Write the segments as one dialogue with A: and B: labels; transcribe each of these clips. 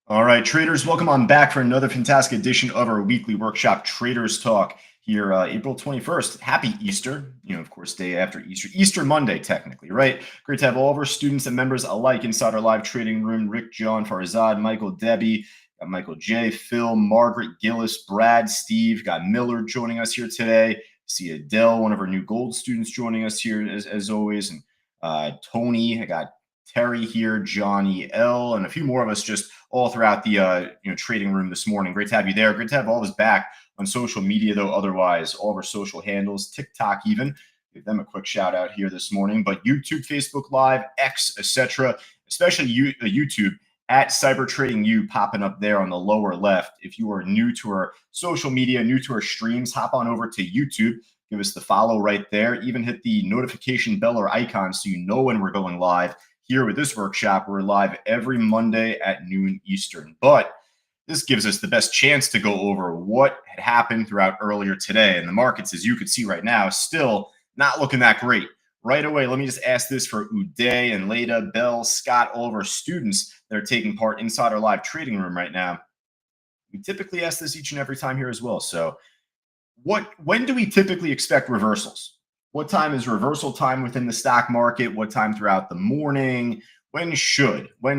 A: All right, traders, welcome on back for another fantastic edition of our weekly workshop, Traders Talk, here April 21st. Happy Easter. Of course, day after Easter, Easter Monday, technically, right? Great to have all of our students and members alike inside our live trading room. Rick, John, Farzad, Michael, Debbie, got Michael J, Phil, Margaret, Gillis, Brad, Steve, got Miller joining us here today. See Adele, one of our new gold students, joining us here as always. And Tony, I got Terry here, Johnny L, and a few more of us just all throughout the trading room this morning. Great to have you there. Great to have all of us back on social media, though. Otherwise, all of our social handles, TikTok, even give them a quick shout out here this morning. But YouTube, Facebook Live, X, etc., especially YouTube at Cyber Trading U popping up there on the lower left. If you are new to our social media, new to our streams, hop on over to YouTube. Give us the follow right there. Even hit the notification bell or icon so you know when we're going live. Here with this workshop, we're live every Monday at noon Eastern. But this gives us the best chance to go over what had happened throughout earlier today. And the markets, as you can see right now, still not looking that great. Right away, let me just ask this for Uday and Leda, Bell, Scott, all of our students that are taking part inside our live trading room right now. We typically ask this each and every time here as well. So when do we typically expect reversals? What time is reversal time within the stock market? What time throughout the morning? When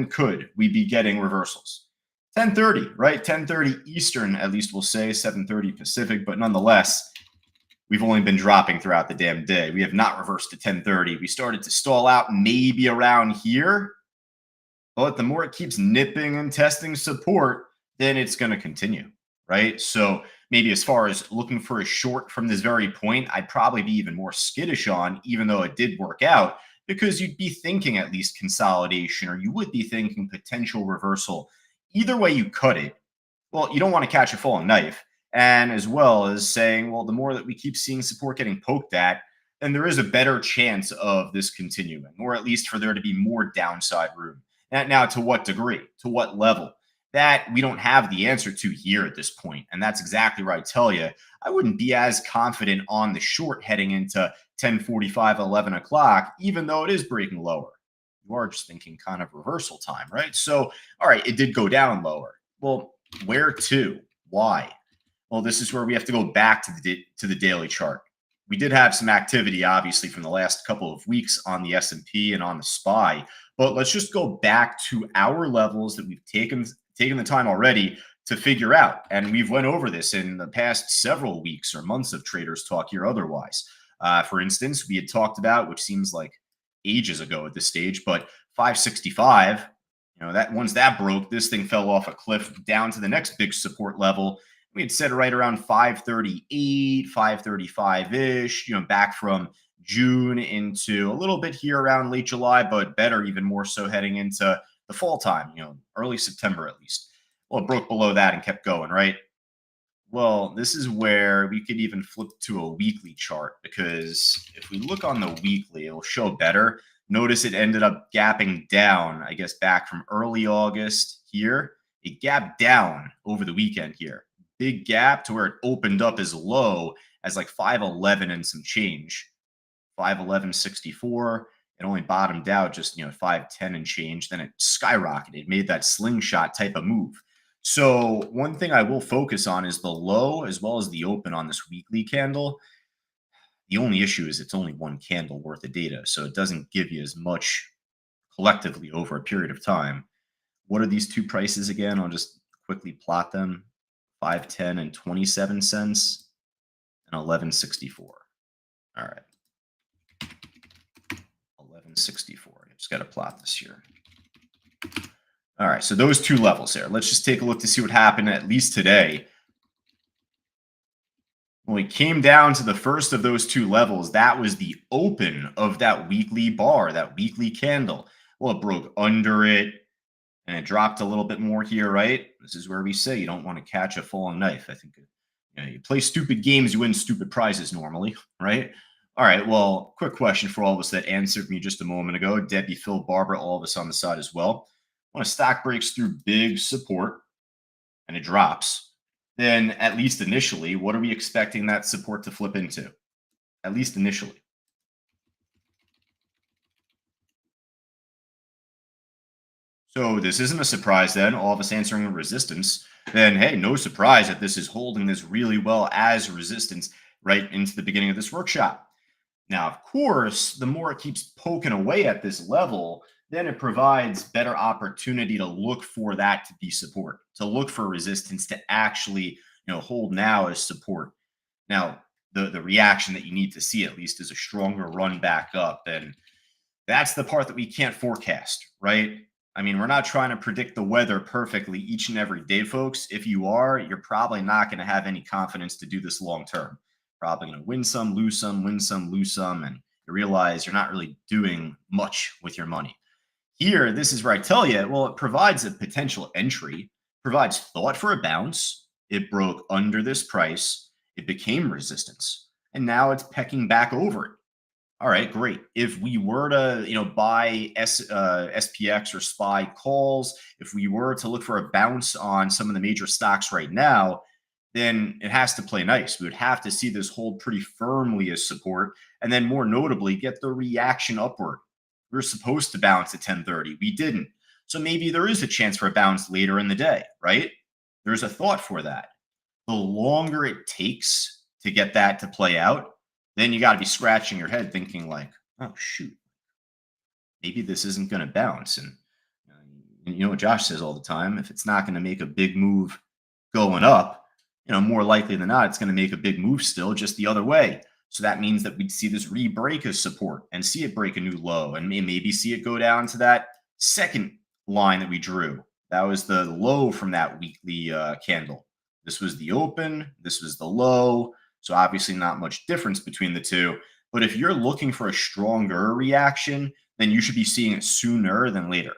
A: could we be getting reversals? 10:30, right? 10:30 Eastern, at least we'll say, 7:30 Pacific, but nonetheless, we've only been dropping throughout the damn day. We have not reversed to 10:30. We started to stall out maybe around here, but the more it keeps nipping and testing support, then it's going to continue, right? So maybe as far as looking for a short from this very point, I'd probably be even more skittish on, even though it did work out, because you'd be thinking at least consolidation, or you would be thinking potential reversal. Either way you cut it, well, you don't want to catch a falling knife. And as well as saying, well, the more that we keep seeing support getting poked at, then there is a better chance of this continuing, or at least for there to be more downside room. Now, to what degree? To what level? That we don't have the answer to here at this point. And that's exactly where I tell you, I wouldn't be as confident on the short heading into 10:45, 11 o'clock, even though it is breaking lower. You are just thinking kind of reversal time, right? So, all right, it did go down lower. Well, where to? Why? Well, this is where we have to go back to the daily chart. We did have some activity, obviously, from the last couple of weeks on the S&P and on the SPY, but let's just go back to our levels that we've taken the time already to figure out. And we've went over this in the past several weeks or months of Traders Talk here otherwise. For instance, we had talked about, which seems like ages ago at this stage, but 565, that once that broke, this thing fell off a cliff down to the next big support level. We had set it right around 538, 535-ish, back from June into a little bit here around late July, but better, even more so heading into the fall time, early September at least. Well, it broke below that and kept going, right? Well, this is where we could even flip to a weekly chart, because if we look on the weekly, it'll show better. Notice it ended up gapping down, I guess, back from early August here. It gapped down over the weekend here. Big gap to where it opened up as low as like 511 and some change. 511.64. It only bottomed out just 510 and change. Then it skyrocketed, made that slingshot type of move. So one thing I will focus on is the low as well as the open on this weekly candle. The only issue is it's only one candle worth of data, so it doesn't give you as much collectively over a period of time. What are these two prices again? I'll just quickly plot them. 510 and 27 cents and 1164. All right. 1164. I just got to plot this here. All right, so those two levels there. Let's just take a look to see what happened at least today. When we came down to the first of those two levels, that was the open of that weekly bar, that weekly candle. Well, it broke under it, and it dropped a little bit more here, right? This is where we say you don't want to catch a falling knife. I think you play stupid games, you win stupid prizes normally, right? All right, well, quick question for all of us that answered me just a moment ago. Debbie, Phil, Barbara, all of us on the side as well. When a stock breaks through big support and it drops, then at least initially, what are we expecting that support to flip into? At least initially. So this isn't a surprise then, all of us answering a resistance. Then, hey, no surprise that this is holding this really well as resistance right into the beginning of this workshop. Now, of course, the more it keeps poking away at this level, then it provides better opportunity to look for that to be support, to look for resistance to actually, hold now as support. Now, the reaction that you need to see at least is a stronger run back up, and that's the part that we can't forecast, right? I mean, we're not trying to predict the weather perfectly each and every day, folks. If you are, you're probably not going to have any confidence to do this long term. Probably going to win some, lose some, win some, lose some, and you realize you're not really doing much with your money. Here, this is where I tell you, well, it provides a potential entry, provides thought for a bounce. It broke under this price, it became resistance, and now it's pecking back over it. All right, great. If we were to, buy SPX or SPY calls, if we were to look for a bounce on some of the major stocks right now, then it has to play nice. We would have to see this hold pretty firmly as support, and then more notably, get the reaction upward. We were supposed to bounce at 10:30. We didn't. So maybe there is a chance for a bounce later in the day, right? There's a thought for that. The longer it takes to get that to play out, then you got to be scratching your head thinking like, oh shoot, maybe this isn't going to bounce. And you know what Josh says all the time, if it's not going to make a big move going up, more likely than not, it's going to make a big move still just the other way. So that means that we'd see this re-break as support and see it break a new low and maybe see it go down to that second line that we drew. That was the low from that weekly candle. This was the open. This was the low. So obviously not much difference between the two. But if you're looking for a stronger reaction, then you should be seeing it sooner than later.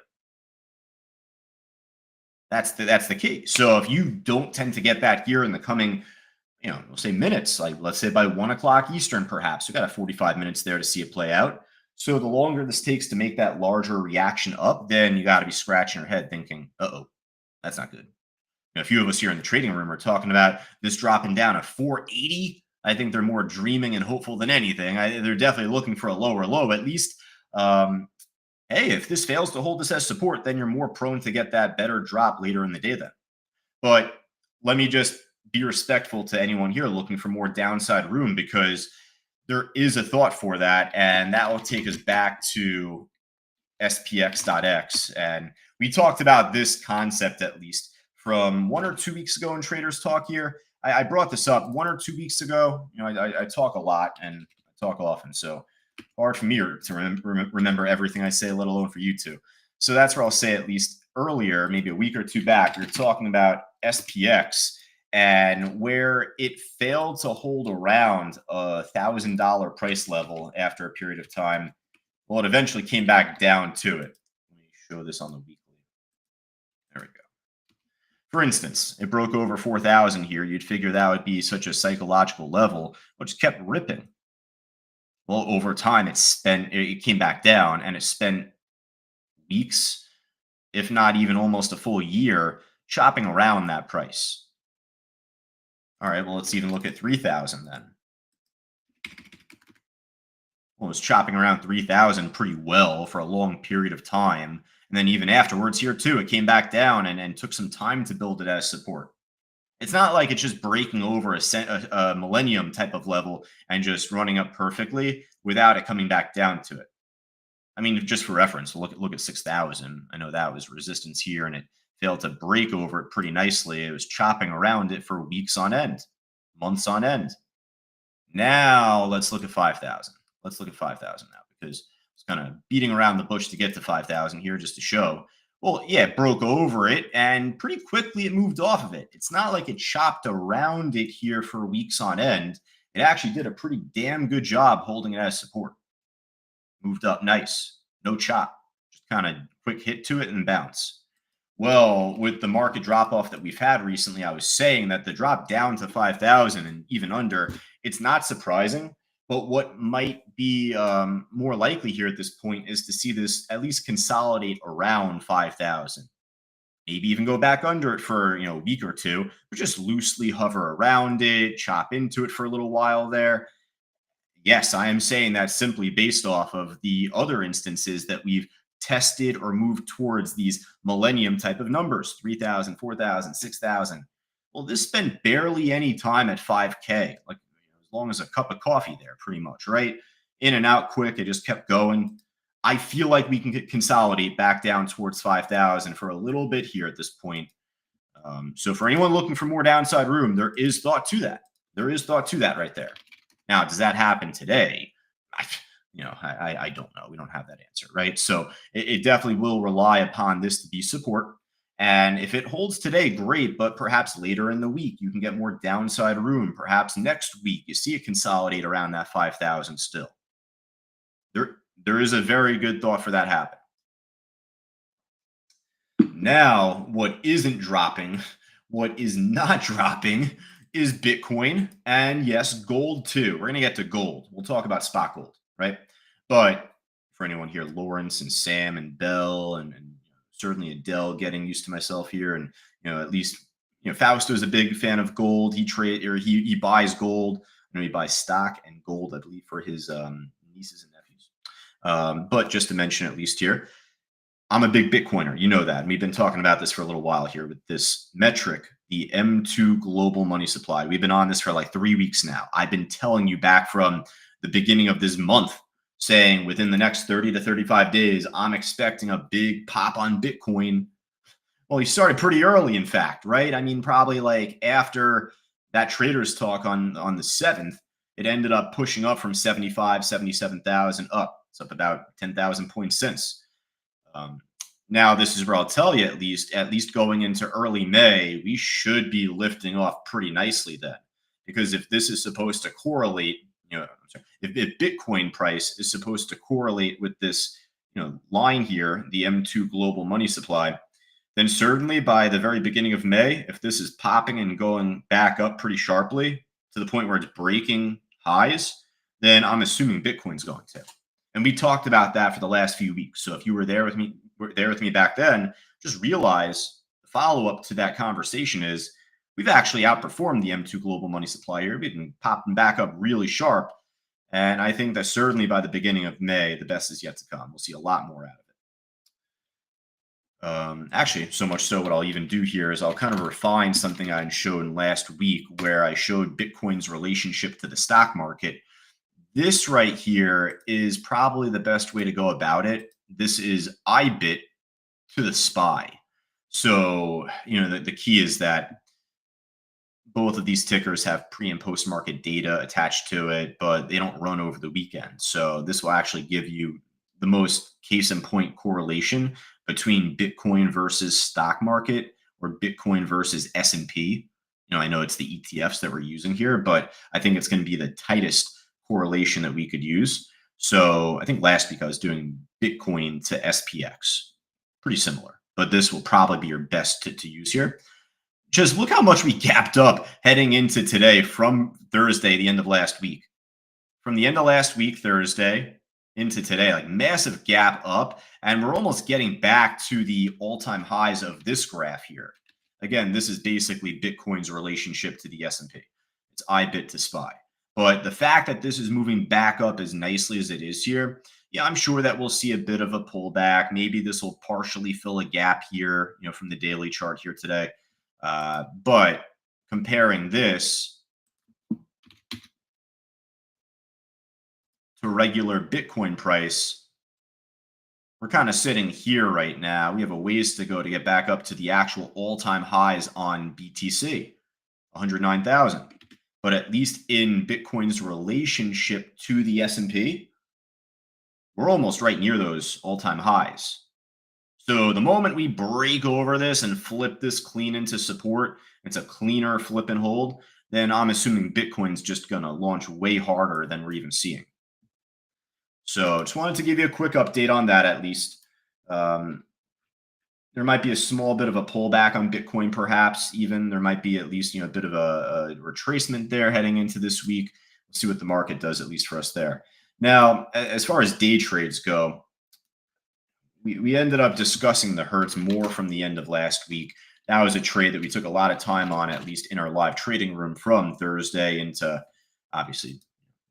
A: That's the key. So if you don't tend to get that here in the coming, we'll say minutes, like let's say by 1 o'clock Eastern, perhaps we got a 45 minutes there to see it play out. So the longer this takes to make that larger reaction up, then you got to be scratching your head thinking, uh-oh, that's not good. A few of us here in the trading room are talking about this dropping down to 480. I think they're more dreaming and hopeful than anything. They're definitely looking for a lower low, at least. Hey, if this fails to hold this as support, then you're more prone to get that better drop later in the day then. But let me just be respectful to anyone here looking for more downside room, because there is a thought for that, and that will take us back to SPX.X. And we talked about this concept at least from 1 or 2 weeks ago in Traders Talk here. I brought this up 1 or 2 weeks ago. I talk a lot and I talk often, so hard for me to remember everything I say, let alone for you to. So that's where I'll say at least earlier, maybe a week or two back, you're talking about SPX and where it failed to hold around $1,000 price level after a period of time. Well, it eventually came back down to it. Let me show this on the weekly. There we go. For instance, it broke over 4,000 here. You'd figure that would be such a psychological level, which kept ripping. Well, over time, it came back down, and it spent weeks, if not even almost a full year, chopping around that price. All right, well, let's even look at 3,000 then. Well, it was chopping around 3,000 pretty well for a long period of time. And then even afterwards here too, it came back down and took some time to build it as support. It's not like it's just breaking over a millennium type of level and just running up perfectly without it coming back down to it. I mean, just for reference, look at 6,000. I know that was resistance here, and it failed to break over it pretty nicely. It was chopping around it for weeks on end, months on end. Now let's look at 5,000. Let's look at 5,000 now, because it's kind of beating around the bush to get to 5,000 here just to show. Well, yeah, it broke over it, and pretty quickly it moved off of it. It's not like it chopped around it here for weeks on end. It actually did a pretty damn good job holding it as support. Moved up nice. No chop. Just kind of quick hit to it and bounce. Well, with the market drop off that we've had recently, I was saying that the drop down to 5,000 and even under, it's not surprising. But what might be more likely here at this point is to see this at least consolidate around 5,000. Maybe even go back under it for a week or two, but just loosely hover around it, chop into it for a little while there. Yes, I am saying that simply based off of the other instances that we've tested or moved towards these millennium type of numbers, 3,000, 4,000, 6,000. Well, this spent barely any time at 5K, like as long as a cup of coffee there, pretty much, right? In and out quick. It just kept going. I feel like we can consolidate back down towards 5,000 for a little bit here at this point. So for anyone looking for more downside room, there is thought to that. There is thought to that right there. Now, does that happen today? I don't know. We don't have that answer, right? So it definitely will rely upon this to be support. And if it holds today, great. But perhaps later in the week, you can get more downside room. Perhaps next week, you see it consolidate around that 5,000 still. There is a very good thought for that happen. Now, what isn't dropping, what is not dropping is Bitcoin. And yes, gold too. We're going to get to gold. We'll talk about spot gold, right? But for anyone here, Lawrence and Sam and Bell and certainly Adele, getting used to myself here. And, at least, Fausto is a big fan of gold. He buys gold. He buys stock and gold, I believe, for his nieces and nephews. But just to mention, at least here, I'm a big Bitcoiner. You know that. And we've been talking about this for a little while here with this metric, the M2 global money supply. We've been on this for like 3 weeks now. I've been telling you back from the beginning of this month, saying within the next 30 to 35 days, I'm expecting a big pop on Bitcoin. Well, he started pretty early, in fact, right? I mean, probably like after that traders talk on the 7th, it ended up pushing up from 75, 77,000 up. It's up about 10,000 points since. Now, this is where I'll tell you, at least going into early May, we should be lifting off pretty nicely then. Because if this is supposed to correlate, if Bitcoin price is supposed to correlate with this, line here, the M2 global money supply, then certainly by the very beginning of May, if this is popping and going back up pretty sharply to the point where it's breaking highs, then I'm assuming Bitcoin's going to. And we talked about that for the last few weeks. So if you were there with me back then, just realize the follow-up to that conversation is we've actually outperformed the M2 global money supply here. We've been popping back up really sharp. And I think that certainly by the beginning of May, the best is yet to come. We'll see a lot more out of it. Actually, so much so what I'll even do here is I'll kind of refine something I showed last week where I showed Bitcoin's relationship to the stock market. This right here is probably the best way to go about it. This is IBIT to the SPY. So, the key is that both of these tickers have pre and post market data attached to it, but they don't run over the weekend. So this will actually give you the most case in point correlation between Bitcoin versus stock market or Bitcoin versus S&P. I know it's the ETFs that we're using here, but I think it's going to be the tightest correlation that we could use. So I think last week I was doing Bitcoin to SPX, pretty similar, but this will probably be your best to use here. Just look how much we gapped up heading into today from Thursday, the end of last week. From the end of last week, Thursday, into today, like massive gap up. And we're almost getting back to the all-time highs of this graph here. Again, this is basically Bitcoin's relationship to the S&P. It's IBIT to SPY. But the fact that this is moving back up as nicely as it is here, yeah, I'm sure that we'll see a bit of a pullback. Maybe this will partially fill a gap here, from the daily chart here today. But comparing this to regular Bitcoin price, we're kind of sitting here right now. We have a ways to go to get back up to the actual all-time highs on BTC, 109,000. But at least in Bitcoin's relationship to the S&P, we're almost right near those all-time highs. So the moment we break over this and flip this clean into support, it's a cleaner flip and hold, then I'm assuming Bitcoin's just going to launch way harder than we're even seeing. So just wanted to give you a quick update on that at least. There might be a small bit of a pullback on Bitcoin, perhaps even. There might be at least a bit of a retracement there heading into this week. We'll see what the market does, at least for us there. Now, as far as day trades go, we ended up discussing the Hertz more from the end of last week. That was a trade that we took a lot of time on, at least in our live trading room from Thursday into obviously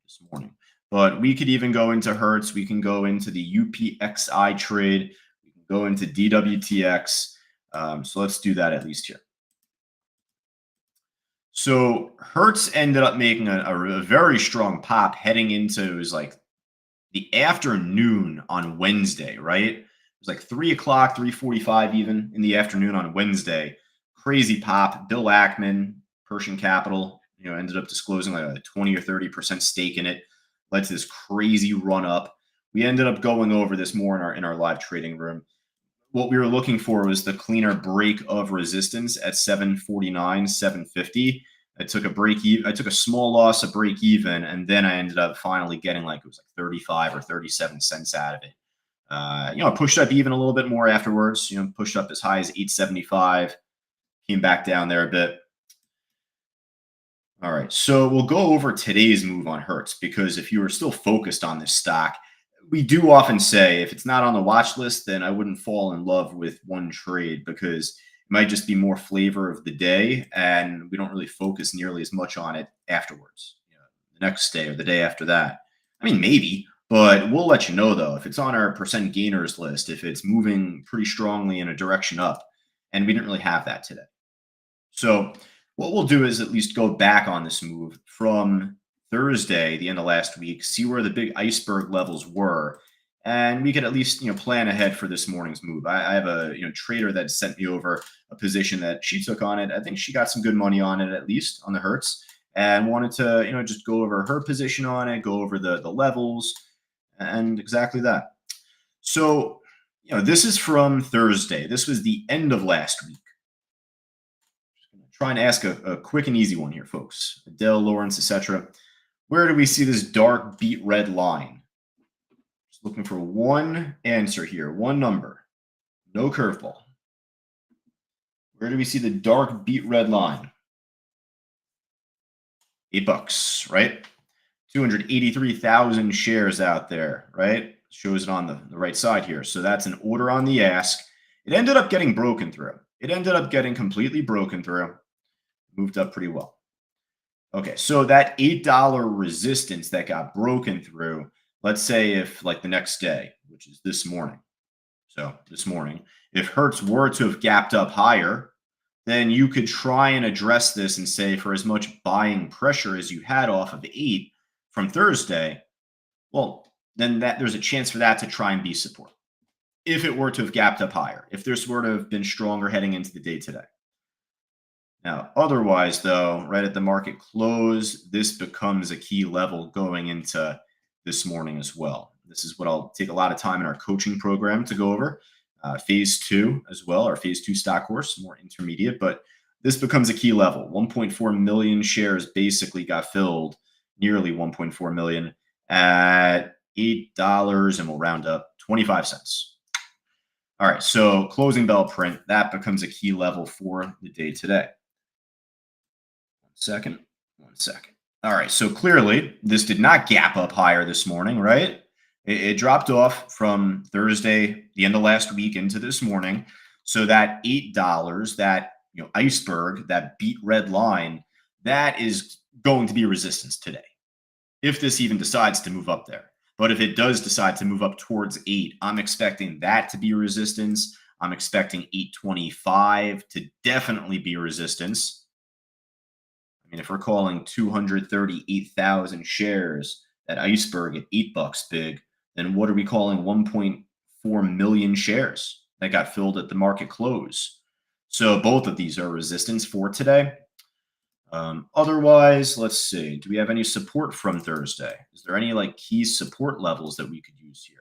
A: this morning. But we could even go into Hertz. We can go into the UPXI trade. We can go into DWTX. So let's do that at least here. So Hertz ended up making a very strong pop heading into, it was like the afternoon on Wednesday, right? It was like 3 o'clock, 3:45 even in the afternoon on Wednesday. Crazy pop. Bill Ackman, Pershing Capital, ended up disclosing like a 20 or 30% stake in it. Led to this crazy run up. We ended up going over this more in our live trading room. What we were looking for was the cleaner break of resistance at 749, 750. I took a break even. I took a small loss, a break even, and then I ended up finally getting like, it was like 35 or 37 cents out of it. I pushed up even a little bit more afterwards. Pushed up as high as 875, came back down there a bit. All right, so we'll go over today's move on Hertz, because if you are still focused on this stock, we do often say if it's not on the watch list, then I wouldn't fall in love with one trade, because it might just be more flavor of the day, and we don't really focus nearly as much on it afterwards, the next day or the day after that. I mean, maybe, but we'll let you know, though, if it's on our percent gainers list, if it's moving pretty strongly in a direction up, and we didn't really have that today. So what we'll do is at least go back on this move from Thursday, the end of last week, see where the big iceberg levels were, and we could at least plan ahead for this morning's move. I have a trader that sent me over a position that she took on it. I think she got some good money on it, at least on the Hertz, and wanted to just go over her position on it, go over the levels, and exactly that. So this is from Thursday. This was the end of last week. Trying to ask a quick and easy one here, folks. Adele, Lawrence, etc. Where do we see this dark beat red line? Just looking for one answer here, one number. No curveball. Where do we see the dark beat red line? $8, right? 283,000 shares out there, right? Shows it on the right side here. So that's an order on the ask. It ended up getting broken through. It ended up getting completely broken through. Moved up pretty well. Okay, so that $8 resistance that got broken through, let's say if like the next day, which is this morning. So this morning, if Hertz were to have gapped up higher, then you could try and address this and say for as much buying pressure as you had off of 8 from Thursday, well, then there's a chance for that to try and be support. If it were to have gapped up higher, if this were to have been stronger heading into the day today. Now, otherwise, though, right at the market close, this becomes a key level going into this morning as well. This is what I'll take a lot of time in our coaching program to go over. Phase 2 as well, our phase 2 stock course, more intermediate, but this becomes a key level. 1.4 million shares basically got filled, nearly 1.4 million at $8, and we'll round up 25 cents. All right, so closing bell print, that becomes a key level for the day today. One second. All right, so clearly this did not gap up higher this morning, right? It dropped off from Thursday, the end of last week, into this morning. So that $8, that iceberg, that beat red line, that is going to be resistance today, if this even decides to move up there. But if it does decide to move up towards 8, I'm expecting that to be resistance. I'm expecting 825 to definitely be resistance. I mean, if we're calling 238,000 shares, that iceberg at $8 big, then what are we calling 1.4 million shares that got filled at the market close? So both of these are resistance for today. Otherwise, let's see. Do we have any support from Thursday? Is there any like key support levels that we could use here?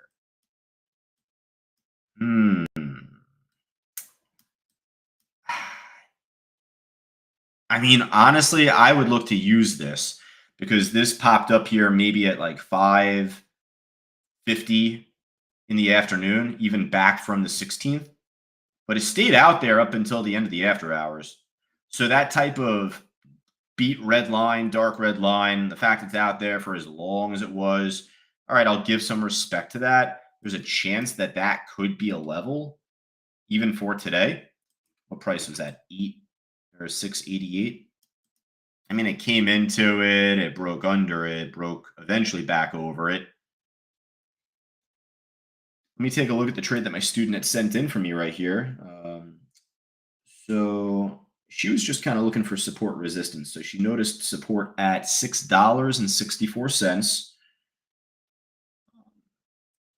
A: I mean, honestly, I would look to use this because this popped up here maybe at like 5:50 in the afternoon, even back from the 16th, but it stayed out there up until the end of the after hours. So that type of beat red line, dark red line, the fact it's out there for as long as it was, all right, I'll give some respect to that. There's a chance that that could be a level even for today. What price was that? 8 or 688? I mean, it came into it, it broke under it, broke eventually back over it. Let me take a look at the trade that my student had sent in for me right here. So she was just kind of looking for support resistance. So she noticed support at $6.64.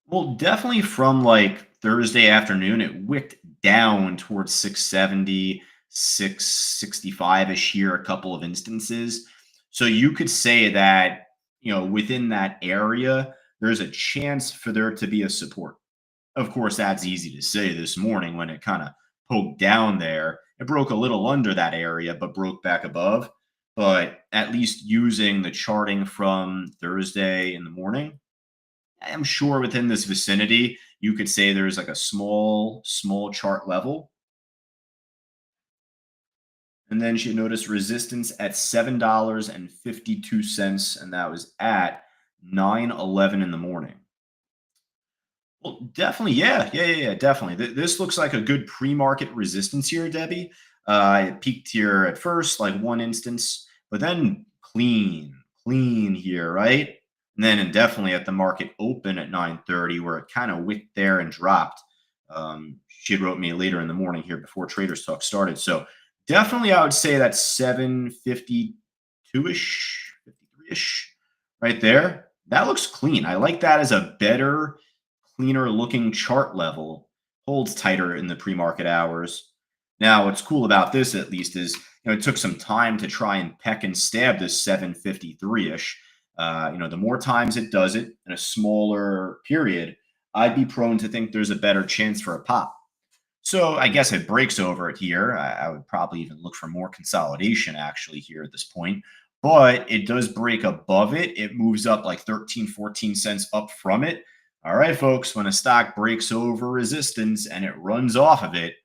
A: Well, definitely from like Thursday afternoon, it wicked down towards 670, 665 ish here, a couple of instances. So you could say that, within that area, there's a chance for there to be a support. Of course, that's easy to say this morning when it kind of poked down there. It broke a little under that area, but broke back above. But at least using the charting from Thursday in the morning, I'm sure within this vicinity, you could say there's like a small chart level. And then she noticed resistance at $7.52, and that was at 9:11 in the morning. Well, definitely, yeah, definitely. This looks like a good pre-market resistance here, Debbie. It peaked here at first, like one instance, but then clean here, right? And then and definitely at the market open at 9:30, where it kind of wicked there and dropped. She had wrote me later in the morning here before Traders Talk started. So definitely, I would say that 752-ish, 53-ish, right there. That looks clean. I like that as a better, cleaner looking chart level, holds tighter in the pre-market hours. Now, what's cool about this at least is, it took some time to try and peck and stab this 753-ish. The more times it does it in a smaller period, I'd be prone to think there's a better chance for a pop. So I guess it breaks over it here. I would probably even look for more consolidation actually here at this point. But it does break above it. It moves up like 13, 14 cents up from it. All right, folks, when a stock breaks over resistance and it runs off of it,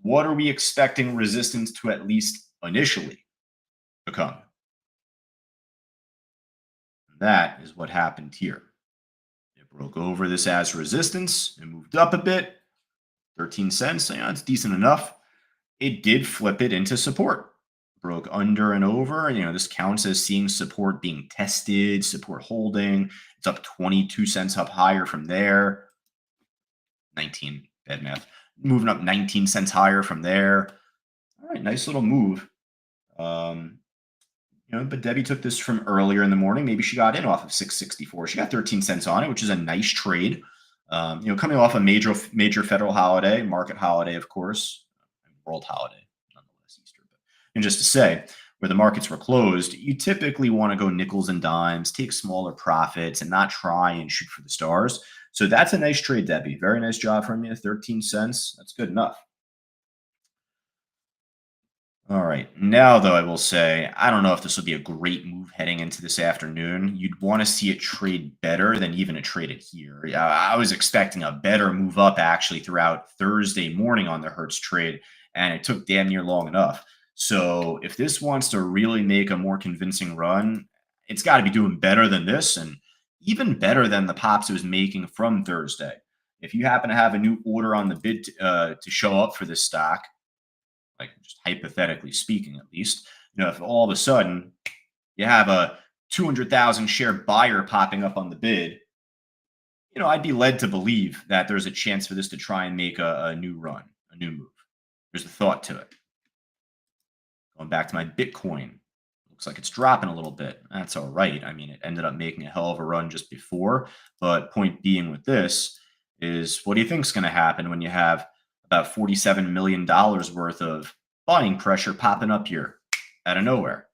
A: what are we expecting resistance to at least initially become? That is what happened here. It broke over this as resistance. It moved up a bit, 13 cents. It's decent enough. It did flip it into support. Broke under and over. This counts as seeing support being tested, support holding. It's up 22 cents up higher from there. 19, bad math. Moving up 19 cents higher from there. All right, nice little move. But Debbie took this from earlier in the morning. Maybe she got in off of 664. She got 13 cents on it, which is a nice trade. Coming off a major federal holiday, market holiday, of course, world holiday, nonetheless, Easter. But and just to say, where the markets were closed, you typically want to go nickels and dimes, take smaller profits, and not try and shoot for the stars. So that's a nice trade, Debbie. Very nice job from you. 13 cents. That's good enough. All right. Now, though, I will say, I don't know if this will be a great move heading into this afternoon. You'd want to see it trade better than even it traded here. I was expecting a better move up actually throughout Thursday morning on the Hertz trade, and it took damn near long enough. So if this wants to really make a more convincing run, it's got to be doing better than this and even better than the pops it was making from Thursday. If you happen to have a new order on the bid to show up for this stock, like just hypothetically speaking, at least, if all of a sudden you have a 200,000 share buyer popping up on the bid, I'd be led to believe that there's a chance for this to try and make a new run, a new move. There's a thought to it. Going back to my Bitcoin, looks like it's dropping a little bit. That's all right. I mean, it ended up making a hell of a run just before. But point being with this is, what do you think is going to happen when you have about $47 million worth of buying pressure popping up here out of nowhere?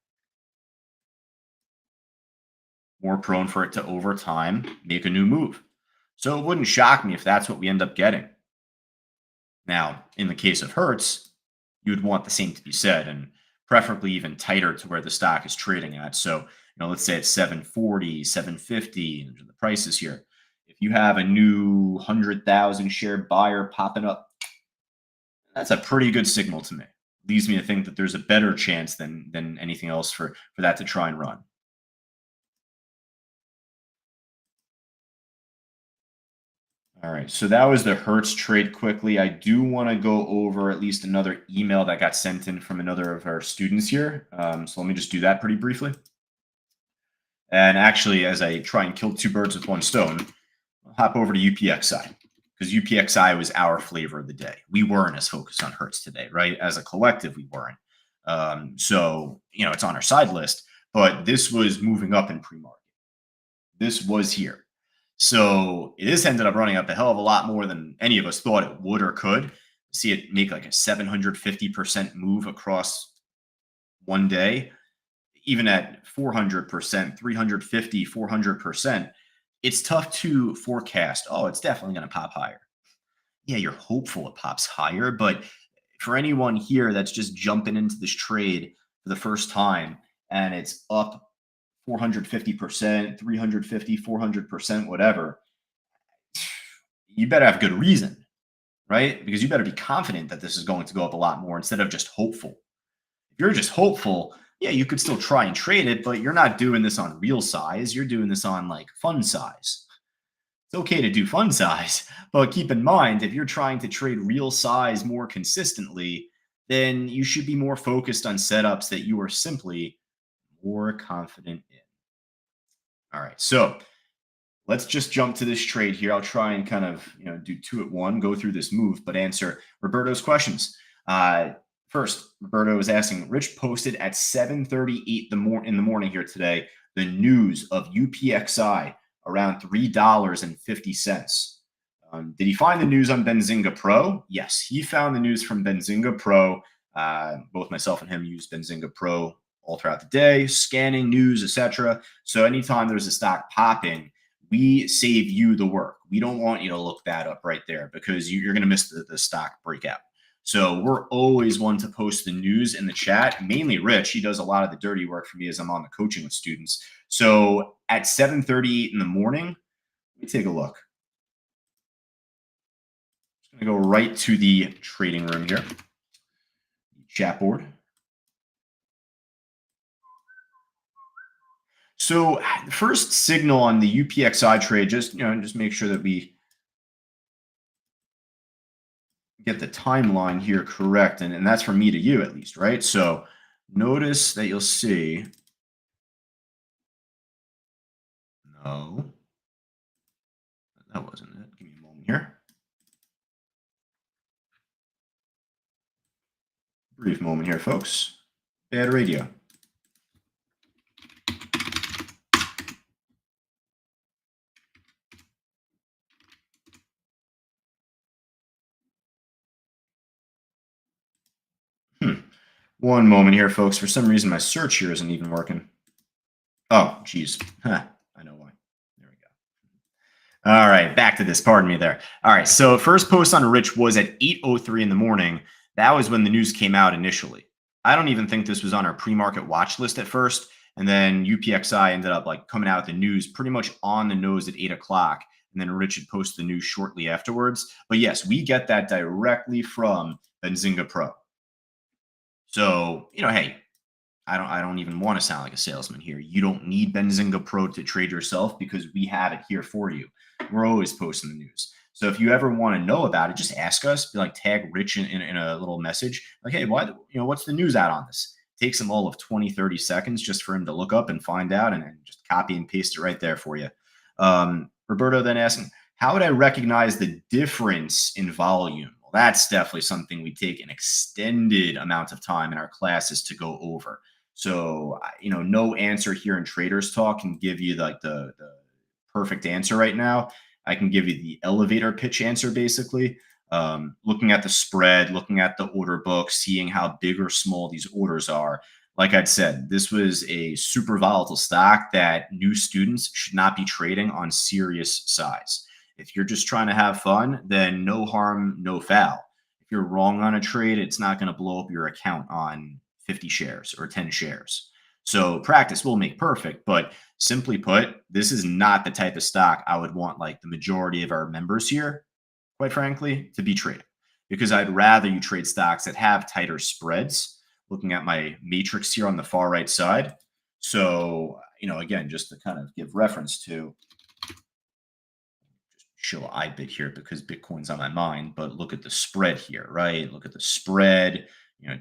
A: More prone for it to, over time, make a new move. So it wouldn't shock me if that's what we end up getting. Now, in the case of Hertz, you'd want the same to be said, and preferably even tighter to where the stock is trading at. So, let's say it's 740, 750, and the prices here. If you have a new 100,000 share buyer popping up, that's a pretty good signal to me. Leads me to think that there's a better chance than anything else for that to try and run. All right, so that was the Hertz trade quickly. I do want to go over at least another email that got sent in from another of our students here. So let me just do that pretty briefly. And actually, as I try and kill two birds with one stone, I'll hop over to UPXI because UPXI was our flavor of the day. We weren't as focused on Hertz today, right? As a collective, we weren't. So, it's on our side list, but this was moving up in pre-market. This was here. So this ended up running up a hell of a lot more than any of us thought it would or could. See it make like a 750% move across one day, even at 400%, 350, 400%. It's tough to forecast. Oh, it's definitely going to pop higher. Yeah, you're hopeful it pops higher, but for anyone here that's just jumping into this trade for the first time and it's up 450%, 350, 400%, whatever, you better have good reason, right? Because you better be confident that this is going to go up a lot more instead of just hopeful. If you're just hopeful, yeah, you could still try and trade it, but you're not doing this on real size. You're doing this on like fun size. It's okay to do fun size, but keep in mind if you're trying to trade real size more consistently, then you should be more focused on setups that you are simply more confident in. All right, so let's just jump to this trade here. I'll try and kind of do two at one, go through this move, but answer Roberto's questions. First, Roberto is asking, Rich posted at 7:38 in the morning here today the news of UPXI around $3.50. Did he find the news on Benzinga Pro? Yes, he found the news from Benzinga Pro. Both myself and him use Benzinga Pro all throughout the day, scanning news, etc. So anytime there's a stock popping, we save you the work. We don't want you to look that up right there because you're going to miss the stock breakout. So we're always one to post the news in the chat. Mainly Rich, he does a lot of the dirty work for me as I'm on the coaching with students. So at 7:38 in the morning, let me take a look. I'm going to go right to the trading room here, chat board. So the first signal on the UPXI trade, just make sure that we get the timeline here correct, and that's from me to you at least, right? So notice that you'll see. No, that wasn't it. Give me a moment here. Brief moment here, folks. Bad radio. One moment here, folks. For some reason, my search here isn't even working. Oh, geez. Huh. I know why. There we go. All right, back to this. Pardon me there. All right, so first post on Rich was at 8:03 in the morning. That was when the news came out initially. I don't even think this was on our pre-market watch list at first. And then UPXI ended up like coming out with the news pretty much on the nose at 8 o'clock. And then Rich had posted the news shortly afterwards. But yes, we get that directly from Benzinga Pro. So, hey, I don't even want to sound like a salesman here. You don't need Benzinga Pro to trade yourself because we have it here for you. We're always posting the news. So if you ever want to know about it, just ask us. Be like, tag Rich in a little message. Like, hey, what's the news out on this? It takes him all of 20, 30 seconds just for him to look up and find out and just copy and paste it right there for you. Roberto then asking, how would I recognize the difference in volume? Well, that's definitely something we take an extended amount of time in our classes to go over. So, no answer here in Traders Talk can give you like the perfect answer right now. I can give you the elevator pitch answer, basically. Looking at the spread, looking at the order book, seeing how big or small these orders are. Like I'd said, this was a super volatile stock that new students should not be trading on serious size. If you're just trying to have fun, then no harm, no foul. If you're wrong on a trade, it's not going to blow up your account on 50 shares or 10 shares. So practice will make perfect, but simply put, this is not the type of stock I would want like the majority of our members here, quite frankly, to be trading, because I'd rather you trade stocks that have tighter spreads. Looking at my matrix here on the far right side. So, again, just to kind of give reference to, just chill IBIT here because Bitcoin's on my mind, but look at the spread here, right? Look at the spread,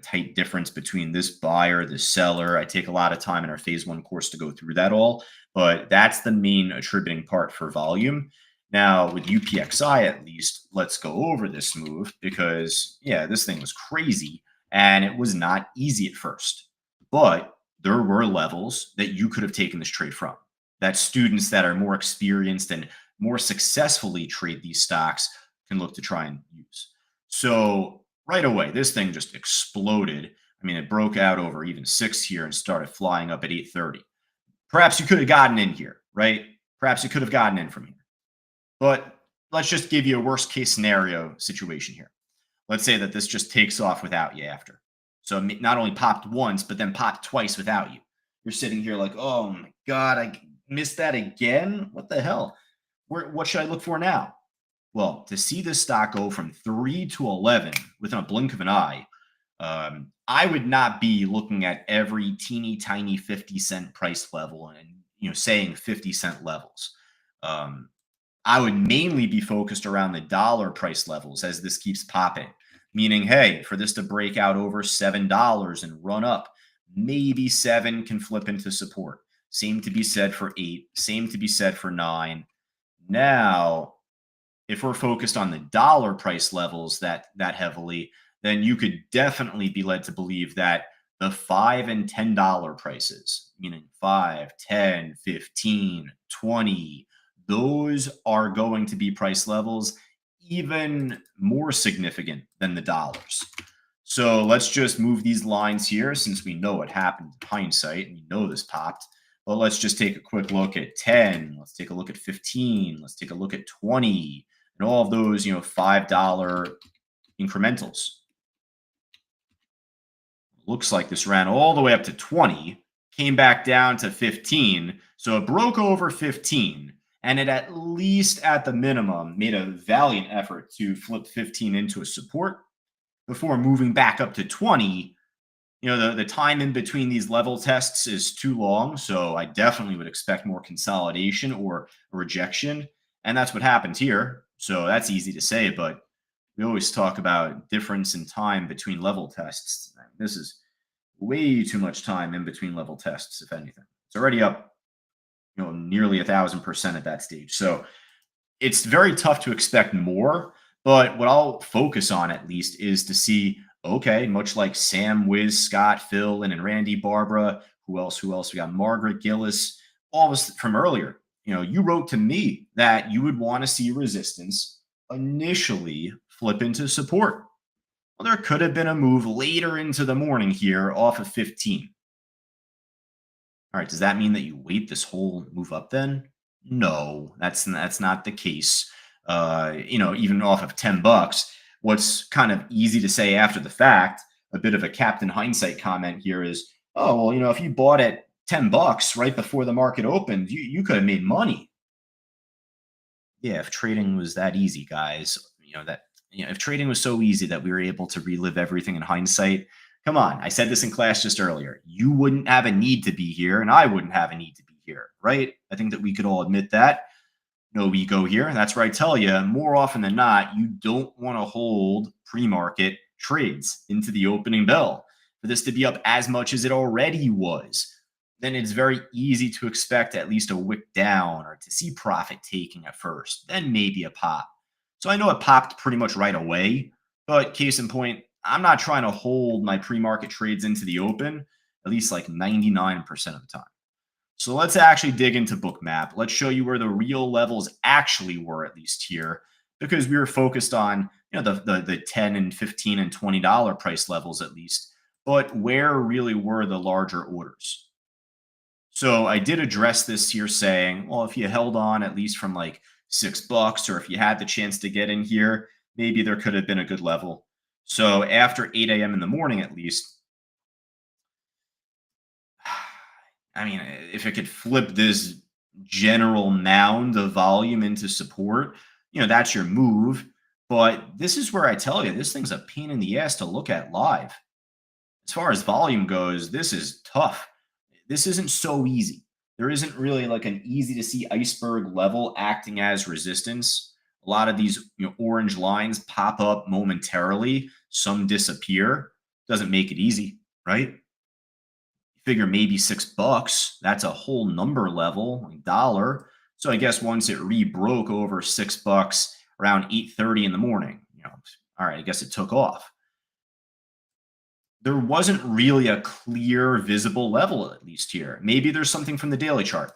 A: tight difference between this buyer, this seller. I take a lot of time in our phase one course to go through that all, but that's the main attributing part for volume. Now, with UPXI, at least, let's go over this move because, yeah, this thing was crazy and it was not easy at first. But there were levels that you could have taken this trade from, that students that are more experienced and more successfully trade these stocks can look to try and use. So right away, this thing just exploded. I mean, it broke out over even 6 here and started flying up at 830. Perhaps you could have gotten in here, right? Perhaps you could have gotten in from here. But let's just give you a worst case scenario situation here. Let's say that this just takes off without you after. So not only popped once, but then popped twice without you. You're sitting here like, oh my God, I missed that again. What the hell? What should I look for now? Well, to see this stock go from 3 to 11 within a blink of an eye, I would not be looking at every teeny tiny 50-cent price level and saying 50-cent levels. I would mainly be focused around the dollar price levels as this keeps popping, meaning, hey, for this to break out over $7 and run up, maybe 7 can flip into support. Same to be said for 8, same to be said for 9. Now, if we're focused on the dollar price levels that heavily, then you could definitely be led to believe that the $5 and $10 prices, meaning 5, 10, 15, 20, those are going to be price levels even more significant than the dollars. So let's just move these lines here since we know what happened in hindsight and we know this popped. But let's just take a quick look at 10. Let's take a look at 15. Let's take a look at 20 and all of those, $5 incrementals. Looks like this ran all the way up to 20, came back down to 15. So it broke over 15. And it at least at the minimum made a valiant effort to flip 15 into a support before moving back up to 20. The time in between these level tests is too long, so I definitely would expect more consolidation or a rejection. And that's what happened here. So that's easy to say, but we always talk about difference in time between level tests. This is way too much time in between level tests, if anything. It's already up nearly 1,000% at that stage. So it's very tough to expect more, but what I'll focus on at least is to see, okay, much like Sam, Wiz, Scott, Phil, and Randy, Barbara, who else? We got Margaret, Gillis, all of us from earlier. You wrote to me that you would want to see resistance initially flip into support. Well, there could have been a move later into the morning here off of 15. All right, does that mean that you wait this whole move up then? No, that's not the case. Even off of $10, what's kind of easy to say after the fact, a bit of a Captain Hindsight comment here is, oh, well, if you bought at $10 right before the market opened, you could have made money. Yeah, if trading was that easy, guys, if trading was so easy that we were able to relive everything in hindsight, come on. I said this in class just earlier. You wouldn't have a need to be here, and I wouldn't have a need to be here, right? I think that we could all admit that. We go here. That's where I tell you, more often than not, you don't want to hold pre-market trades into the opening bell. For this to be up as much as it already was, then it's very easy to expect at least a wick down or to see profit taking at first, then maybe a pop. So I know it popped pretty much right away, but case in point, I'm not trying to hold my pre-market trades into the open, at least like 99% of the time. So let's actually dig into Bookmap. Let's show you where the real levels actually were, at least here, because we were focused on the 10 and 15 and $20 price levels at least, but where really were the larger orders? So I did address this here saying, well, if you held on at least from like $6, or if you had the chance to get in here, maybe there could have been a good level. So after 8 a.m. in the morning, at least, I mean, if it could flip this general mound of volume into support, that's your move. But this is where I tell you, this thing's a pain in the ass to look at live. As far as volume goes, this is tough. This isn't so easy. There isn't really like an easy to see iceberg level acting as resistance A lot of these orange lines pop up momentarily, some disappear. Doesn't make it easy, right? Figure maybe $6. That's a whole number level, like dollar. So I guess once it rebroke over $6 around 8:30 in the morning, all right, I guess it took off. There wasn't really a clear visible level, at least here. Maybe there's something from the daily chart.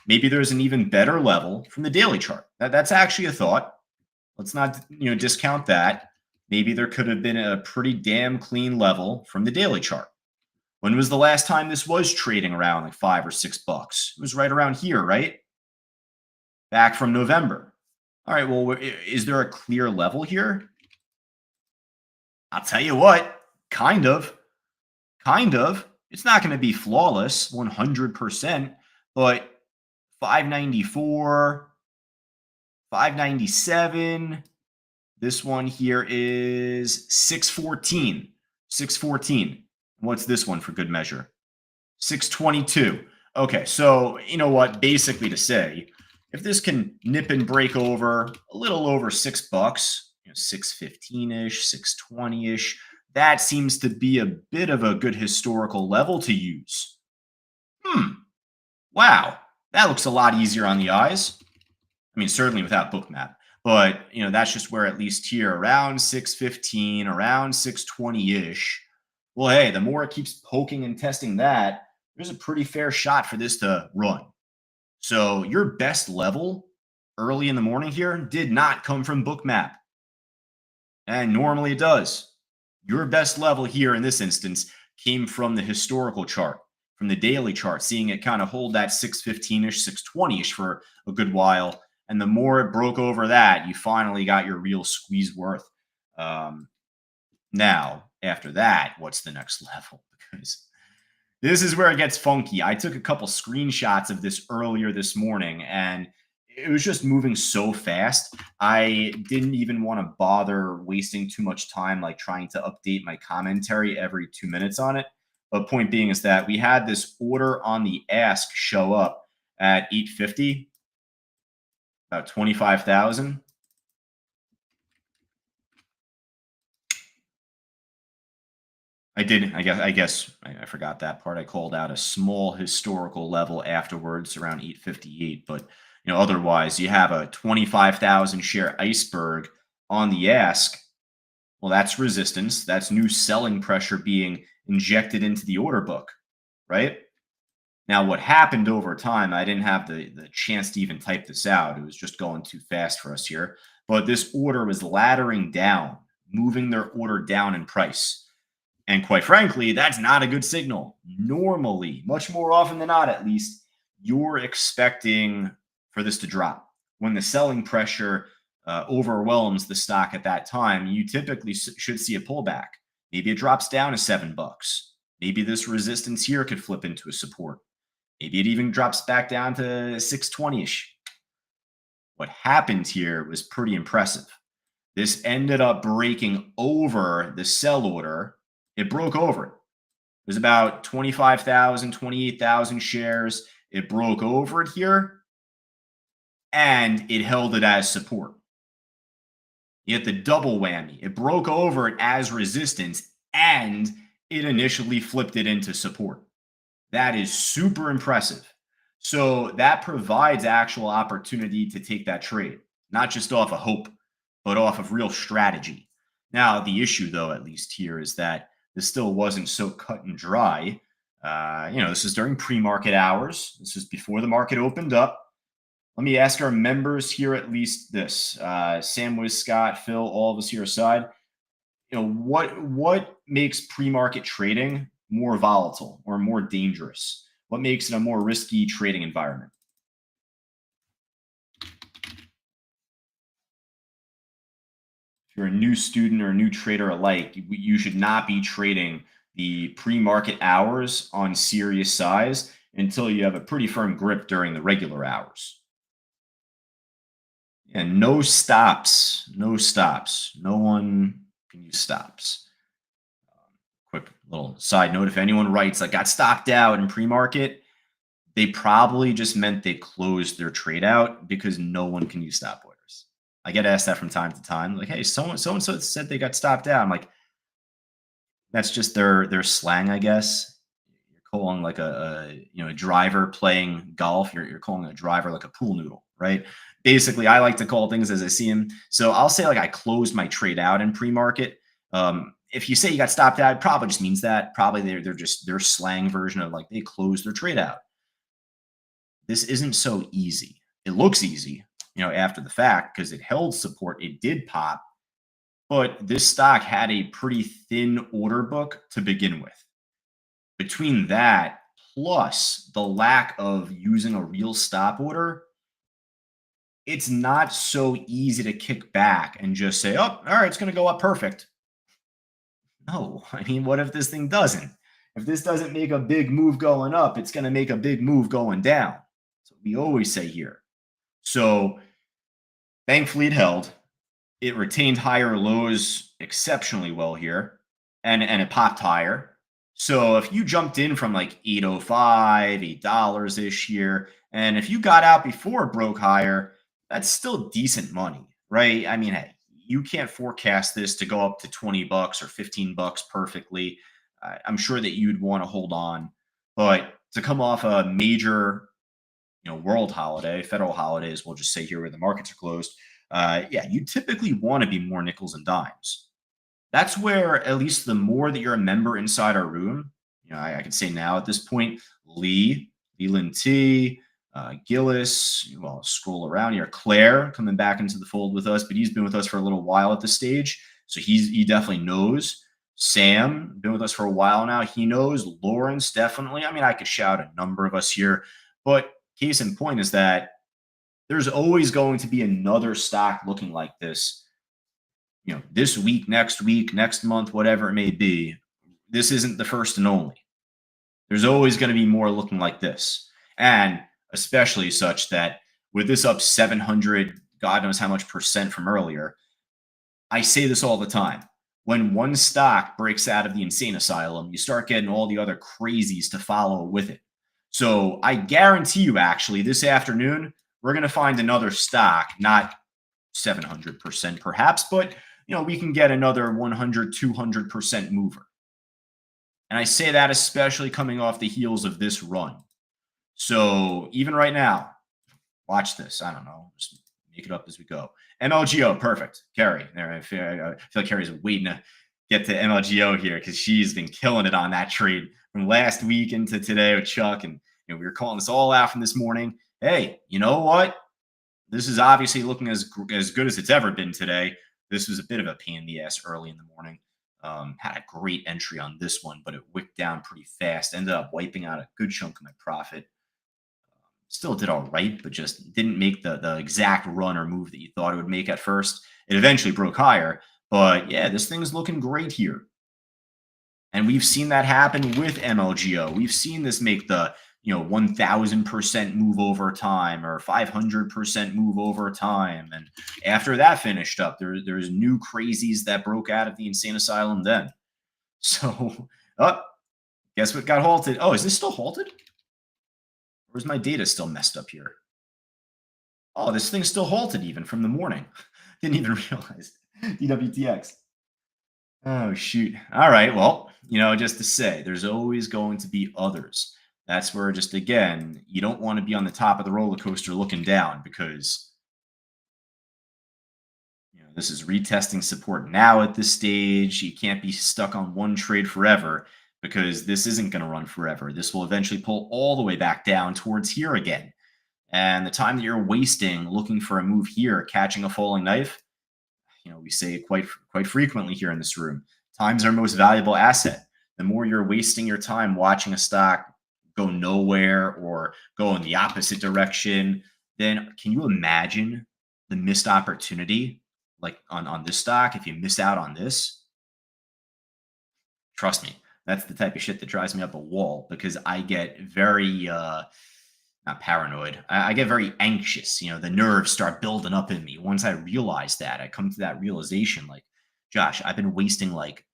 A: Maybe there's an even better level from the daily chart. That's actually a thought. Let's not discount that. Maybe there could have been a pretty damn clean level from the daily chart. When was the last time this was trading around like $5 or $6? It was right around here, right? Back from November. All right, well, is there a clear level here? I'll tell you what, kind of. It's not going to be flawless 100%, but 594, 597. This one here is 614. 614. What's this one for good measure? 622. Okay, so you know what? Basically to say, if this can nip and break over a little over $6, 615-ish, 620-ish, that seems to be a bit of a good historical level to use. Wow, that looks a lot easier on the eyes. I mean, certainly without Bookmap. But, that's just where at least here, around 615, around 620-ish. Well, hey, the more it keeps poking and testing that, there's a pretty fair shot for this to run. So your best level early in the morning here did not come from Bookmap. And normally it does. Your best level here in this instance came from the historical chart, from the daily chart, seeing it kind of hold that 615-ish, 620-ish for a good while. And the more it broke over that, you finally got your real squeeze worth. Now, after that, what's the next level? Because this is where it gets funky. I took a couple screenshots of this earlier this morning, and it was just moving so fast. I didn't even want to bother wasting too much time, like trying to update my commentary every 2 minutes on it. But point being is that we had this order on the ask show up at 850, about 25,000. I guess I forgot that part. I called out a small historical level afterwards around 858, but otherwise you have a 25,000 share iceberg on the ask. Well, that's resistance. That's new selling pressure being injected into the order book, right? Now, what happened over time, I didn't have the chance to even type this out. It was just going too fast for us here. But this order was laddering down, moving their order down in price. And quite frankly, that's not a good signal. Normally, much more often than not, at least, you're expecting for this to drop. When the selling pressure overwhelms the stock at that time, you typically should see a pullback. Maybe it drops down to $7. Maybe this resistance here could flip into a support. Maybe it even drops back down to 620-ish. What happened here was pretty impressive. This ended up breaking over the sell order. It broke over it. It was about 25,000, 28,000 shares. It broke over it here, and it held it as support. You get the double whammy. It broke over it as resistance, and it initially flipped it into support. That is super impressive. So that provides actual opportunity to take that trade, not just off of hope, but off of real strategy. Now, the issue, though, at least here, is that this still wasn't so cut and dry. This is during pre-market hours. This is before the market opened up. Let me ask our members here at least this. Sam, Wiz, Scott, Phil, all of us here aside. What makes pre-market trading more volatile or more dangerous? What makes it a more risky trading environment? If you're a new student or a new trader alike, you should not be trading the pre-market hours on serious size until you have a pretty firm grip during the regular hours. And no stops. No one can use stops. Quick little side note, if anyone writes like got stopped out in pre-market, they probably just meant they closed their trade out because no one can use stop orders. I get asked that from time to time. Like, hey, so and so said they got stopped out. I'm like, that's just their slang, I guess. You're calling like a driver playing golf. You're calling a driver like a pool noodle, right? Basically, I like to call things as I see them. So I'll say like I closed my trade out in pre-market. If you say you got stopped out, it probably just means that. Probably they're just their slang version of like they closed their trade out. This isn't so easy. It looks easy, after the fact because it held support. It did pop, but this stock had a pretty thin order book to begin with. Between that plus the lack of using a real stop order, it's not so easy to kick back and just say, oh, all right, it's going to go up perfect. No, I mean, what if this thing doesn't? If this doesn't make a big move going up, it's going to make a big move going down. That's what we always say here. So thankfully it held. It retained higher lows exceptionally well here, and it popped higher. So if you jumped in from like 805, $8 ish here, and if you got out before it broke higher, that's still decent money, right? I mean, hey, you can't forecast this to go up to 20 bucks or 15 bucks perfectly. I'm sure that you'd want to hold on, but to come off a major, world holiday, federal holidays, we'll just say here where the markets are closed, yeah, you typically want to be more nickels and dimes. That's where, at least the more that you're a member inside our room, I can say now at this point, Leland T, Gillis, well, scroll around here, Claire coming back into the fold with us, but he's been with us for a little while at this stage. So he definitely knows. Sam, been with us for a while now. He knows. Lawrence, definitely. I mean, I could shout a number of us here, but case in point is that there's always going to be another stock looking like this, this week, next month, whatever it may be. This isn't the first and only. There's always going to be more looking like this. And especially such that with this up 700, God knows how much percent from earlier, I say this all the time. When one stock breaks out of the insane asylum, you start getting all the other crazies to follow with it. So I guarantee you, actually, this afternoon, we're going to find another stock, not 700% perhaps, but we can get another 100, 200% mover. And I say that especially coming off the heels of this run. So even right now, watch this. I don't know. Just make it up as we go. MLGO, perfect. Carrie, there. I feel like Carrie's waiting to get to MLGO here because she's been killing it on that trade from last week into today with Chuck. And we were calling this all out from this morning. Hey, you know what? This is obviously looking as good as it's ever been today. This was a bit of a pain in the ass early in the morning. Had a great entry on this one, but it wicked down pretty fast. Ended up wiping out a good chunk of my profit. Still did all right, but just didn't make the exact run or move that you thought it would make at first. It eventually broke higher, but yeah, this thing's looking great here. And we've seen that happen with MLGO. We've seen this make the 1000% move over time or 500% move over time. And after that finished up, there's new crazies that broke out of the insane asylum then. So, guess what got halted? Oh, is this still halted? Or is my data still messed up here? Oh, this thing's still halted even from the morning. Didn't even realize. DWTX. Oh, shoot. All right. Well, just to say, there's always going to be others. That's where, just again, you don't want to be on the top of the roller coaster looking down because this is retesting support now at this stage. You can't be stuck on one trade forever because this isn't going to run forever. This will eventually pull all the way back down towards here again. And the time that you're wasting looking for a move here, catching a falling knife, we say it quite frequently here in this room. Time's our most valuable asset. The more you're wasting your time watching a stock go nowhere or go in the opposite direction, then can you imagine the missed opportunity like on this stock if you miss out on this? Trust me, that's the type of shit that drives me up a wall because I get very not paranoid. I get very anxious. The nerves start building up in me. Once I realize that, I come to that realization like, Josh, I've been wasting like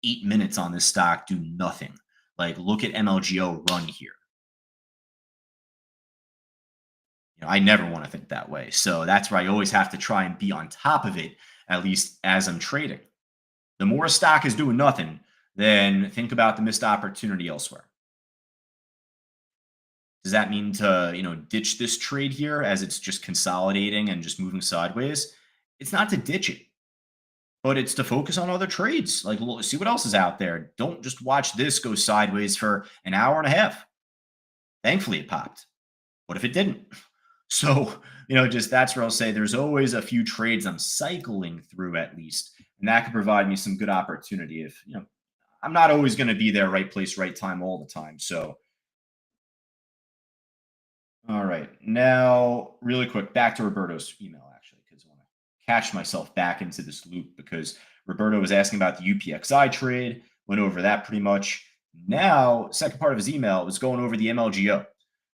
A: 8 minutes on this stock, do nothing. Like, look at MLGO run here. I never want to think that way. So that's where I always have to try and be on top of it, at least as I'm trading. The more a stock is doing nothing, then think about the missed opportunity elsewhere. Does that mean to, ditch this trade here as it's just consolidating and just moving sideways? It's not to ditch it, but it's to focus on other trades. Like, see what else is out there. Don't just watch this go sideways for an hour and a half. Thankfully, it popped. What if it didn't? So, just that's where I'll say there's always a few trades I'm cycling through at least. And that could provide me some good opportunity if, I'm not always going to be there, right place, right time all the time. So, all right. Now, really quick, back to Roberto's email, actually, because I want to catch myself back into this loop because Roberto was asking about the UPXI trade, went over that pretty much. Now, second part of his email was going over the MLGO.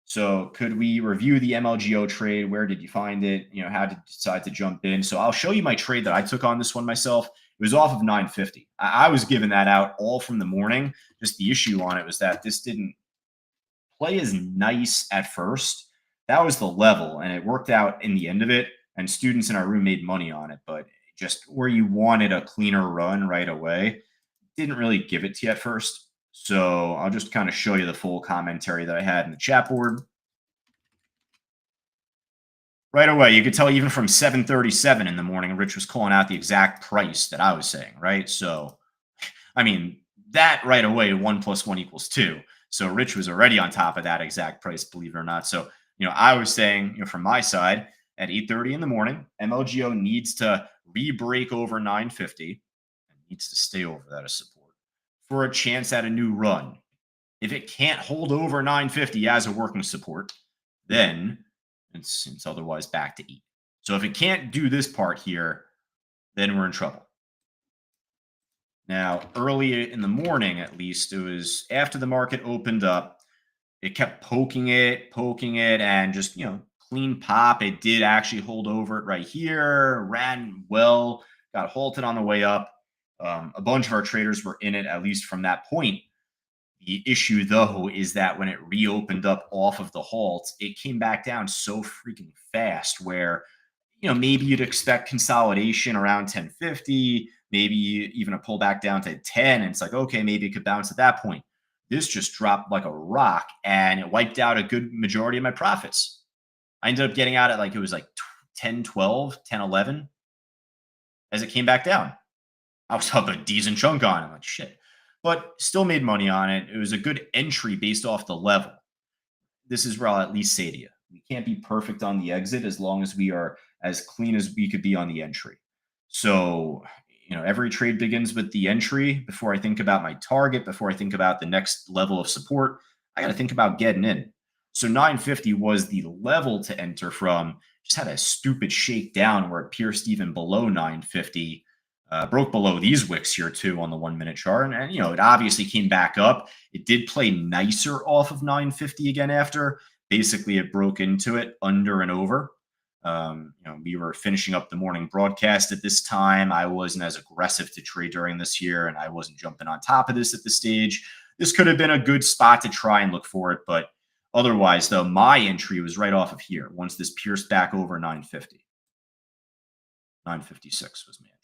A: So, could we review the MLGO trade? Where did you find it? How did you decide to jump in? So, I'll show you my trade that I took on this one myself. It was off of 950. I was giving that out all from the morning. Just the issue on it was that this didn't play as nice at first. That was the level, and it worked out in the end of it. And students in our room made money on it, but just where you wanted a cleaner run right away, didn't really give it to you at first. So I'll just kind of show you the full commentary that I had in the chat board. Right away, you could tell even from 7:37 in the morning, Rich was calling out the exact price that I was saying, right? So, I mean, that right away, 1+1 = 2. So Rich was already on top of that exact price, believe it or not. So, I was saying, from my side at 8:30 in the morning, MLGO needs to re-break over 950 and needs to stay over that as support for a chance at a new run. If it can't hold over 950 as a working support, then it's otherwise back to eat. So if it can't do this part here, then we're in trouble. Now, early in the morning, at least, it was after the market opened up, it kept poking it, and just, clean pop. It did actually hold over it right here, ran well, got halted on the way up. A bunch of our traders were in it, at least from that point. The issue, though, is that when it reopened up off of the halt, it came back down so freaking fast where, maybe you'd expect consolidation around 1050, maybe even a pullback down to 10. And it's like, okay, maybe it could bounce at that point. This just dropped like a rock and it wiped out a good majority of my profits. I ended up getting out at it was like 10, 12, 10, 11 as it came back down. I was up a decent chunk on it. I'm like, shit. But still made money on it. It was a good entry based off the level. This is where I'll at least say to you. We can't be perfect on the exit as long as we are as clean as we could be on the entry. So, every trade begins with the entry. Before I think about my target, before I think about the next level of support, I got to think about getting in. So 950 was the level to enter from. Just had a stupid shakedown where it pierced even below 950. Broke below these wicks here too on the 1-minute chart. And, it obviously came back up. It did play nicer off of 950 again after. Basically, it broke into it under and over. We were finishing up the morning broadcast at this time. I wasn't as aggressive to trade during this year, and I wasn't jumping on top of this at this stage. This could have been a good spot to try and look for it. But otherwise, though, my entry was right off of here once this pierced back over 950. 956 was my entry.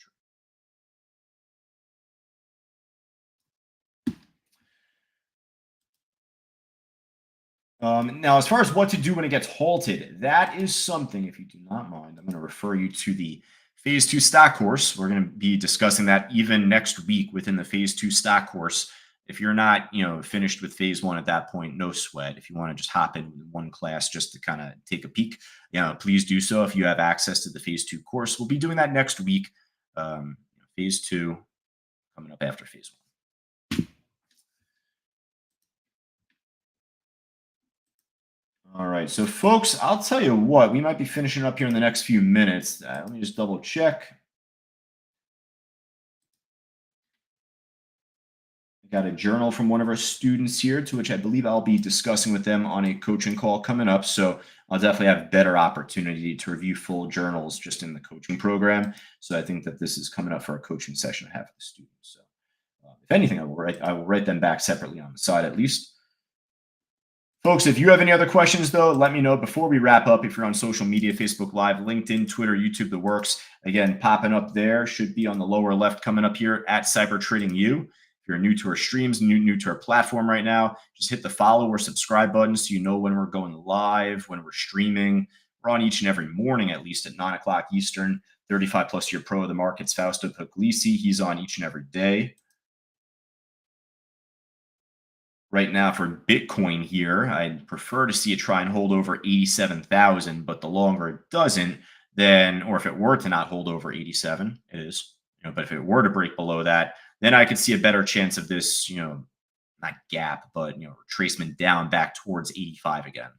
A: Now, as far as what to do when it gets halted, that is something, if you do not mind, I'm going to refer you to the Phase 2 stock course. We're going to be discussing that even next week within the Phase 2 stock course. If you're not, finished with Phase 1 at that point, no sweat. If you want to just hop in with one class just to kind of take a peek, please do so if you have access to the Phase 2 course. We'll be doing that next week. Phase 2 coming up after Phase 1. All right, so folks, I'll tell you what, we might be finishing up here in the next few minutes. Let me just double check. I got a journal from one of our students here, to which I believe I'll be discussing with them on a coaching call coming up. So I'll definitely have better opportunity to review full journals just in the coaching program. So I think that this is coming up for a coaching session I have with the students. So if anything, I will write them back separately on the side at least. Folks, if you have any other questions, though, let me know before we wrap up. If you're on social media, Facebook Live, LinkedIn, Twitter, YouTube, the works, again, popping up there, should be on the lower left coming up here at Cyber Trading U. If you're new to our streams, new to our platform right now, just hit the follow or subscribe button so you know when we're going live, when we're streaming. We're on each and every morning, at least at 9 o'clock Eastern. 35 plus year pro of the markets, Fausto Puglisi. He's on each and every day. Right now for Bitcoin here, I'd prefer to see it try and hold over 87,000, but the longer it doesn't, then, or if it were to not hold over 87, it is, but if it were to break below that, then I could see a better chance of this, not gap, but, retracement down back towards 85 again.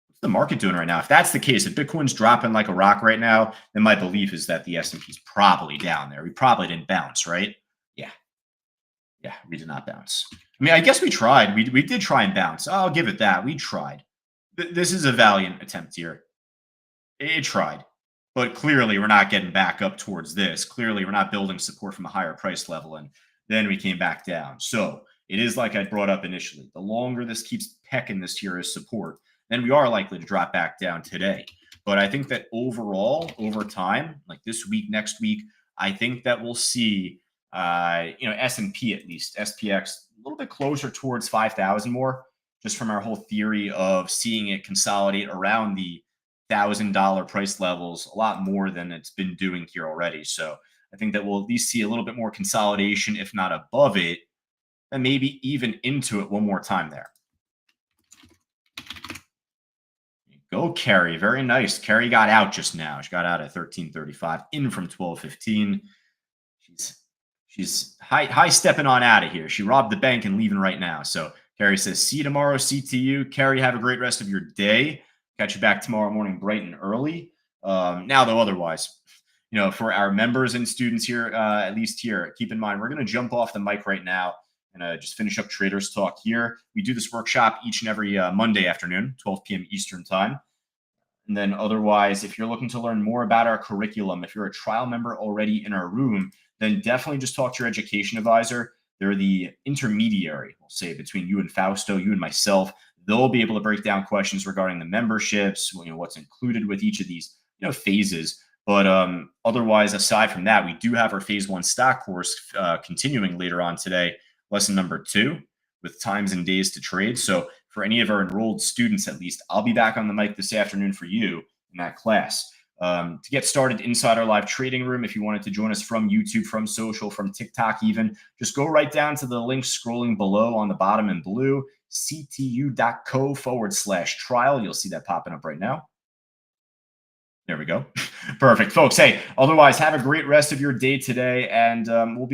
A: What's the market doing right now? If that's the case, if Bitcoin's dropping like a rock right now, then my belief is that the S&P's probably down there. We probably didn't bounce, right? Yeah. Yeah, we did not bounce. I mean, I guess we tried. We did try and bounce. I'll give it that. We tried. This is a valiant attempt here. It tried. But clearly, we're not getting back up towards this. Clearly, we're not building support from a higher price level. And then we came back down. So it is like I brought up initially. The longer this keeps pecking this here as support, then we are likely to drop back down today. But I think that overall, over time, like this week, next week, I think that we'll see S&P at least, SPX, a little bit closer towards 5,000 more, just from our whole theory of seeing it consolidate around the $1,000 price levels a lot more than it's been doing here already. So I think that we'll at least see a little bit more consolidation, if not above it, and maybe even into it one more time there. Go Carrie, very nice. Carrie got out just now. She got out at 13.35, in from 12.15. She's high stepping on out of here. She robbed the bank and leaving right now. So Carrie says, see you tomorrow, CTU. Carrie, have a great rest of your day. Catch you back tomorrow morning bright and early. Now, though, otherwise, for our members and students here, at least here, keep in mind, we're going to jump off the mic right now and just finish up Traders Talk here. We do this workshop each and every Monday afternoon, 12 p.m. Eastern time. And then otherwise, if you're looking to learn more about our curriculum, if you're a trial member already in our room, then definitely just talk to your education advisor. They're the intermediary, we'll say, between you and Fausto, you and myself. They'll be able to break down questions regarding the memberships, what's included with each of these, phases. But otherwise, aside from that, we do have our phase 1 stock course continuing later on today, lesson number 2, with times and days to trade. So for any of our enrolled students, at least, I'll be back on the mic this afternoon for you in that class. To get started inside our live trading room, if you wanted to join us from YouTube, from social, from TikTok even, just go right down to the link scrolling below on the bottom in blue, ctu.co/trial. You'll see that popping up right now. There we go. Perfect, folks. Hey, otherwise, have a great rest of your day today, and we'll be